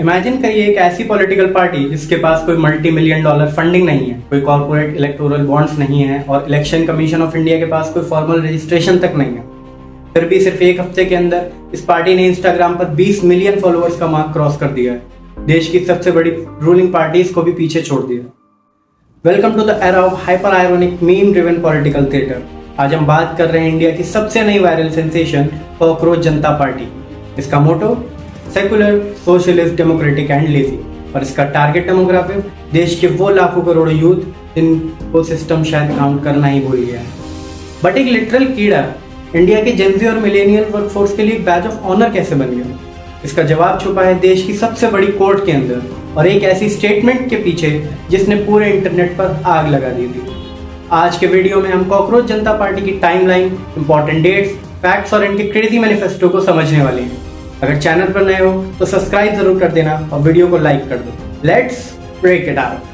Imagine करिए एक ऐसी पॉलिटिकल पार्टी जिसके पास कोई मल्टी मिलियन डॉलर फंडिंग नहीं है, कोई कॉर्पोरेट इलेक्टोरल बॉन्ड्स नहीं है और इलेक्शन कमीशन ऑफ इंडिया के पास कोई फॉर्मल रजिस्ट्रेशन तक नहीं है। फिर भी सिर्फ एक हफ्ते के अंदर इस पार्टी ने इंस्टाग्राम पर 20 मिलियन फॉलोअर्स का मार्क क्रॉस कर दिया है। देश की सबसे बड़ी रूलिंग पार्टीज को भी पीछे छोड़ दिया। Welcome to the era of hyper ironic meme driven political theatre. आज हम बात कर रहे हैं इंडिया की सबसे नई वायरल सेंसेशन कॉकरोच जनता पार्टी। इसका motto secular, socialist, democratic and lazy और इसका टारगेट डेमोग्राफिक देश के वो लाखों करोड़ों यूथ जिनको सिस्टम शायद काउंट करना ही भूल गया है। बट एक लिटरल कीड़ा इंडिया के जेनजी और मिलेनियल वर्कफोर्स के लिए बैज ऑफ ऑनर कैसे बन गया? इसका जवाब छुपा है देश की सबसे बड़ी कोर्ट के अंदर और एक ऐसी स्टेटमेंट के पीछे जिसने पूरे इंटरनेट पर आग लगा दी थी। आज के वीडियो में हम कॉकरोच जनता पार्टी की टाइमलाइन, इंपॉर्टेंट डेट्स, फैक्ट्स और इनके क्रेजी मैनिफेस्टो को समझने वाले हैं। अगर चैनल पर नए हो तो सब्सक्राइब जरूर कर देना और वीडियो को लाइक कर दो। Let's break it out.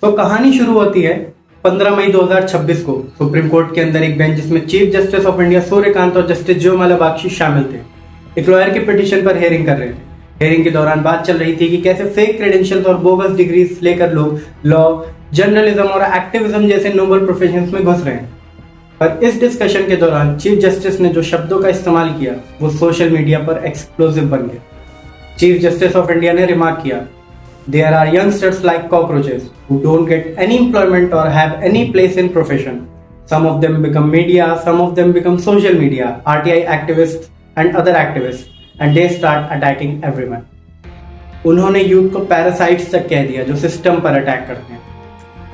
तो कहानी शुरू होती है 15 मई 2026 को सुप्रीम कोर्ट के अंदर एक बेंच जिसमें chief justice of India Suryakant और जस्टिस ज्योतिर्मय बख्शी शामिल थे, एक लॉयर के पिटीशन पर हेयरिंग कर रहे थे। हेयरिंग के दौरान बात चल रही थी कि कैसे फेक क्रेडेंशियल्स और बोगस डिग्रीज लेकर लोग लॉ, जर्नलिज्म और एक्टिविज्म जैसे नोबल प्रोफेशंस में घुस रहे हैं। पर इस डिस्कशन के दौरान चीफ जस्टिस ने जो शब्दों का इस्तेमाल किया वो सोशल मीडिया पर एक्सप्लोजिव बन गया। चीफ जस्टिस ऑफ इंडिया ने रिमार्क किया, There are youngsters like cockroaches who don't get any employment or have any place in profession. Some of them become media, some of them become social media, RTI activists and other activists, and they start attacking everyone. उन्होंने youth को parasites तक कह दिया जो system पर attack करते हैं।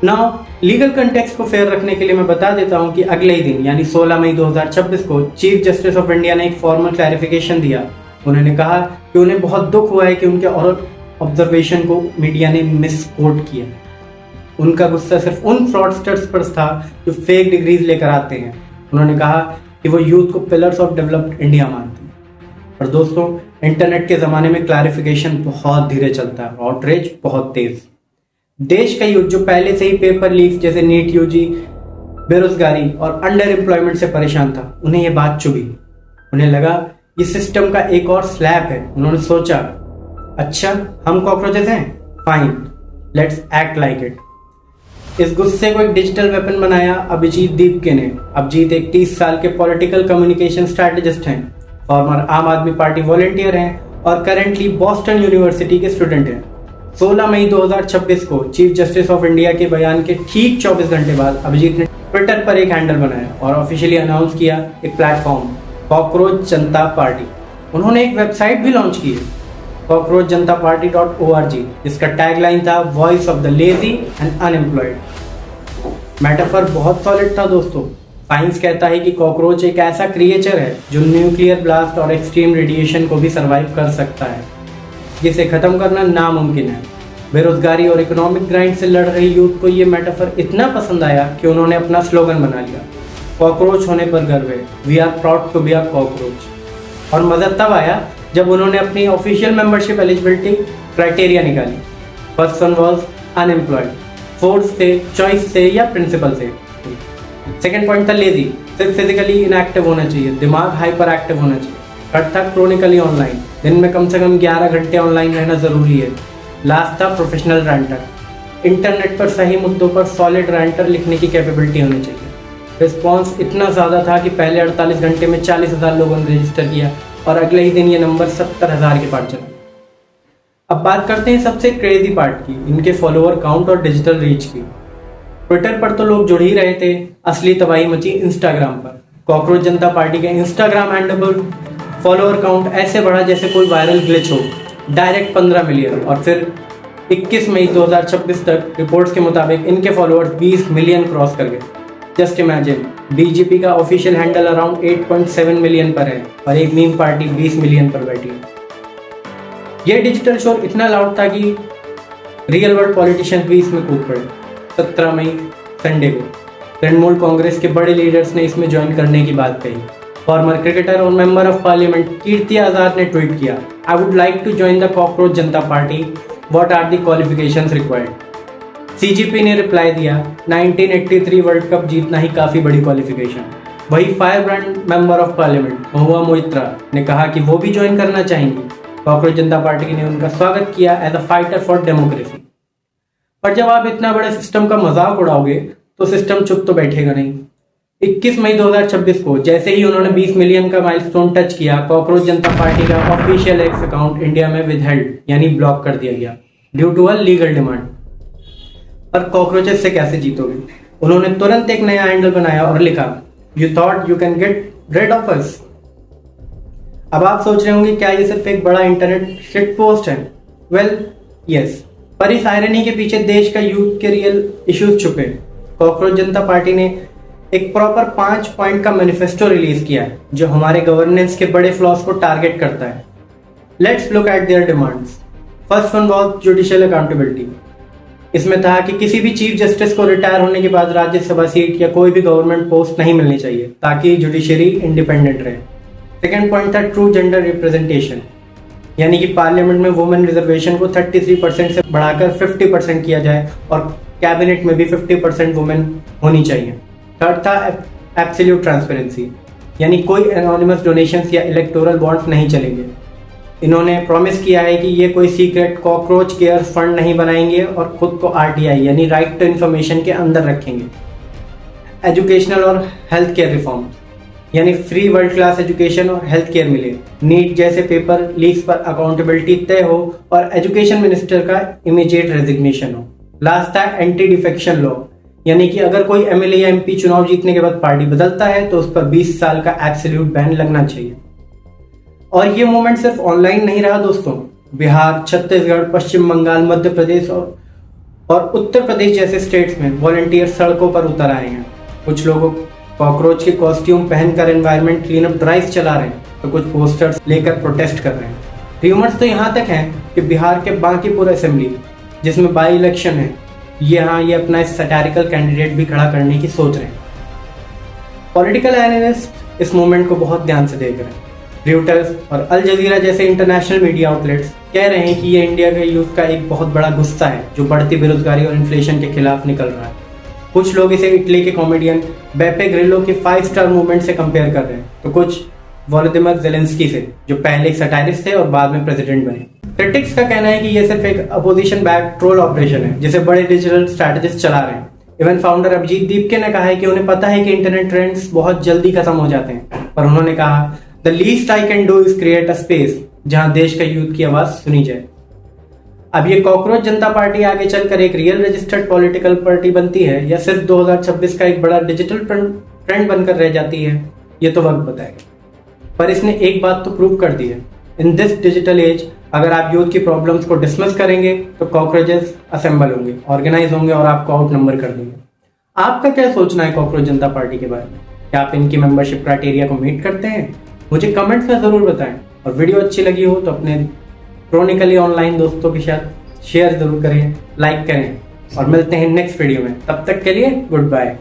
Now legal context को फेयर रखने के लिए मैं बता देता हूं कि अगले ही दिन यानी 16 मई 2026 को चीफ जस्टिस ऑफ इंडिया ने एक फॉर्मल क्लैरिफिकेशन दिया। उन्होंने कहा कि उन्हें बहुत दुख हुआ है कि उनके और ऑब्जर्वेशन को मीडिया ने मिसकोट किया। उनका गुस्सा सिर्फ उन फ्रॉडस्टर्स पर था जो फेक डिग्रीज लेकर आते हैं। उन्होंने कहा कि वो यूथ को पिलर्स ऑफ डेवलप्ड इंडिया मानते हैं। और दोस्तों, इंटरनेट के ज़माने में क्लैरिफिकेशन बहुत धीरे चलता है, आउटरीच बहुत तेज। देश का यूथ जो पहले से ही पेपर लीक जैसे नीट यूजी, बेरोजगारी और अंडर एम्प्लॉयमेंट से परेशान था, उन्हें ये बात चुभी। उन्हें लगा ये सिस्टम का एक और स्लैब है। उन्होंने सोचा, अच्छा हम कॉकरोचेस हैं, fine, let's act like it. इस गुस्से को एक डिजिटल वेपन बनाया अभिजीत दीपके ने। अभिजीत एक 30 साल के पॉलिटिकल कम्युनिकेशन स्ट्रैटेजिस्ट हैं, फॉर्मर आम आदमी पार्टी वॉलंटियर हैं और करेंटली बॉस्टन यूनिवर्सिटी के स्टूडेंट हैं। 16 मई 2026 को चीफ जस्टिस ऑफ इंडिया के बयान के ठीक 24 घंटे बाद अभिजीत ने ट्विटर पर एक हैंडल बनाया और ऑफिशियली अनाउंस किया एक प्लेटफॉर्म, कॉकरोच जनता पार्टी। उन्होंने एक वेबसाइट भी लॉन्च की है, cockroachjntaparty.org, जिसका टैगलाइन था voice of the lazy and unemployed. Metaphor बहुत सॉलिड था दोस्तों। साइंस कहता है कि कॉकरोच एक ऐसा क्रिएचर है जो न्यूक्लियर ब्लास्ट और एक्सट्रीम रेडिएशन को भी सरवाइव कर सकता है, जिसे खत्म करना नामुमकिन है। बेरोजगारी और इकोनॉमिक ग्राइंड से लड़ रही यूथ को ये मेटाफर इतना पसंद आया कि उन्होंने अपना स्लोगन बना लिया, कॉकरोच होने पर गर्व है, we are proud to be a cockroach. और मजा तब आया जब उन्होंने अपनी ऑफिशियल मेंबरशिप एलिजिबिलिटी क्राइटेरिया निकाली। First one was unemployed, force से, चॉइस से या प्रिंसिपल से। सेकेंड पॉइंट था लेजी, सिर्फ फिजिकली इनएक्टिव होना चाहिए, दिमाग हाइपर एक्टिव होना चाहिए। थर्ड था क्रोनिकली ऑनलाइन, दिन में कम से कम 11 घंटे ऑनलाइन रहना जरूरी है। लास्ट था प्रोफेशनल रैंटर, इंटरनेट पर सही मुद्दों पर सॉलिड रैंटर लिखने की कैपेबिलिटी होनी चाहिए। रिस्पॉन्स इतना ज़्यादा था कि पहले 48 घंटे में 40,000 लोगों ने रजिस्टर किया और अगले ही दिन ये नंबर 70,000 के पार चला। अब बात करते हैं सबसे क्रेजी पार्ट की, इनके फॉलोअर काउंट और डिजिटल रीच की। ट्विटर पर तो लोग जुड़ ही रहे थे, असली तबाही मची इंस्टाग्राम पर। कॉकरोच जनता पार्टी के इंस्टाग्राम हैंडल फॉलोअर काउंट ऐसे बढ़ा जैसे कोई वायरल ग्लिच हो, डायरेक्ट 15 मिलियन। और फिर 21 मई 2026 तक रिपोर्ट्स के मुताबिक इनके फॉलोअर्स 20 मिलियन क्रॉस कर गए। जस्ट इमेजिन, बीजेपी का ऑफिशियल हैंडल अराउंड 8.7 मिलियन पर है और एक मीम पार्टी 20 मिलियन पर बैठी है। यह डिजिटल शोर इतना लाउड था कि रियल वर्ल्ड पॉलिटिशियंस भी इसमें कूद पड़े। 17 मई संडे को तृणमूल कांग्रेस के बड़े लीडर्स ने इसमें ज्वाइन करने की बात कही। फॉर्मर क्रिकेटर और member of parliament Kirti Azad ने ट्वीट किया, I would like to join the cockroach Janata party, what are the qualifications required. CJP ने रिप्लाई दिया, 1983 वर्ल्ड कप जीतना ही काफी बड़ी क्वालिफिकेशन। वही fire brand member of parliament Mahua Moitra ने कहा कि वो भी ज्वाइन करना चाहेंगी। कॉकरोच जनता पार्टी ने उनका स्वागत किया as a fighter for democracy. पर जब आप इतना बड़े सिस्टम का मजाक उड़ाओगे तो सिस्टम चुप तो बैठेगा नहीं। 21 मई 2026 को जैसे ही उन्होंने 20 मिलियन का माइलस्टोन टच किया, कॉकरोच जनता पार्टी का ऑफिशियल एक्स अकाउंट इंडिया में विदहेल्ड यानी ब्लॉक कर दिया गया due to a legal demand. पर कॉकरोचेस से कैसे जीतोगे? उन्होंने तुरंत एक नया हैंडल बनाया और लिखा, you thought you can get rid of us. अब आप सोच रहे होंगे क्या ये सिर्फ एक बड़ा इंटरनेट शिट पोस्ट है? वेल यस, पर इस आयरनी के पीछे देश का यूथ के रियल इश्यूज छुपे। कॉकरोच जनता पार्टी ने एक प्रॉपर 5 पॉइंट का मैनिफेस्टो रिलीज किया है जो हमारे गवर्नेंस के बड़े फ्लॉज को टारगेट करता है। Let's look at there demands. First one was judicial accountability. इसमें था कि किसी भी चीफ जस्टिस को रिटायर होने के बाद राज्यसभा सीट या कोई भी गवर्नमेंट पोस्ट नहीं मिलनी चाहिए ताकि जुडिशरी इंडिपेंडेंट रहे। सेकेंड पॉइंट था ट्रू जेंडर रिप्रेजेंटेशन, यानी कि पार्लियामेंट में वुमेन रिजर्वेशन को 33% से बढ़ाकर 50% किया जाए और कैबिनेट में भी 50% वुमेन होनी चाहिए। थर्ड था एब्सोल्यूट ट्रांसपेरेंसी, यानी कोई एनोनिमस डोनेशंस या इलेक्टोरल बॉन्ड्स नहीं चलेंगे। इन्होंने प्रॉमिस किया है कि ये कोई सीक्रेट कॉकरोच केयर फंड नहीं बनाएंगे और खुद को आरटीआई यानी राइट टू इन्फॉर्मेशन के अंदर रखेंगे। एजुकेशनल और हेल्थ केयर रिफॉर्म, यानी फ्री वर्ल्ड क्लास एजुकेशन और हेल्थ केयर मिले, नीट जैसे पेपर लीक्स पर अकाउंटेबिलिटी तय हो और एजुकेशन मिनिस्टर का इमीडिएट रेजिग्नेशन हो। लास्ट था एंटी डिफेक्शन लॉ, यानी कि अगर कोई एमएलए या एमपी चुनाव जीतने के बाद पार्टी बदलता है तो उस पर 20 साल का एब्सोल्यूट बैन लगना चाहिए। और ये मूवमेंट सिर्फ ऑनलाइन नहीं रहा दोस्तों। बिहार, छत्तीसगढ़, पश्चिम बंगाल, मध्य प्रदेश और उत्तर प्रदेश जैसे स्टेट्स में वॉलंटियर सड़कों पर उतर आए हैं। कुछ लोगों कॉकरोच के कॉस्ट्यूम पहनकर एनवायरमेंट क्लीन अप ड्राइव चला रहे हैं तो कुछ पोस्टर्स लेकर प्रोटेस्ट कर रहे हैं। र्यूमर्स तो यहाँ तक हैं कि बिहार के बांकीपुर असेंबली, जिसमें बाई इलेक्शन है, यहाँ ये अपना सैटारिकल कैंडिडेट भी खड़ा करने की सोच रहे हैं। पॉलिटिकल एनालिस्ट इस मूवमेंट को बहुत ध्यान से देख रहे हैं। रॉयटर्स और अल जजीरा जैसे इंटरनेशनल मीडिया आउटलेट्स कह रहे हैं कि ये इंडिया के यूथ का एक बहुत बड़ा गुस्सा है जो बढ़ती बेरोजगारी और इन्फ्लेशन के खिलाफ निकल रहा है। कुछ लोग इसे इटली के कॉमेडियन बेपे ग्रिलो के 5 स्टार मूवमेंट से कंपेयर कर रहे हैं, तो कुछ वोलोदिमिर ज़ेलेंस्की से, जो पहले एक सटायरिस्ट थे और बाद में प्रेसिडेंट बने। क्रिटिक्स का कहना है कि यह सिर्फ एक अपोजिशन बैक ट्रोल ऑपरेशन है जिसे बड़े डिजिटल स्ट्रैटेजिस्ट चला रहे हैं। इवन फाउंडर अभिजीत दीपके ने कहा है कि उन्हें पता है कि इंटरनेट ट्रेंड्स बहुत जल्दी खत्म हो जाते हैं, पर उन्होंने कहा, the least I can do is create a space जहां देश का यूथ की आवाज सुनी जाए। अब ये कॉकरोच जनता पार्टी आगे चलकर एक रियल रजिस्टर्ड पॉलिटिकल पार्टी बनती है या सिर्फ 2026 का एक बड़ा डिजिटल ट्रेंड बनकर रह जाती है, ये तो वक्त बताएगा। पर इसने एक बात तो प्रूव कर दी है, इन दिस डिजिटल एज अगर आप यूथ की प्रॉब्लम्स को डिसमिस करेंगे तो कॉकरोचेस असेंबल होंगे, ऑर्गेनाइज होंगे और आपको आउट नंबर कर देंगे। आपका क्या सोचना है कॉकरोच जनता पार्टी के बारे में? क्या आप इनकी मेंबरशिप क्राइटेरिया को मीट करते हैं? मुझे कमेंट्स में जरूर बताएं और वीडियो अच्छी लगी हो तो अपने क्रॉनिकली ऑनलाइन दोस्तों के साथ शेयर जरूर करें, लाइक करें और मिलते हैं नेक्स्ट वीडियो में। तब तक के लिए गुड बाय।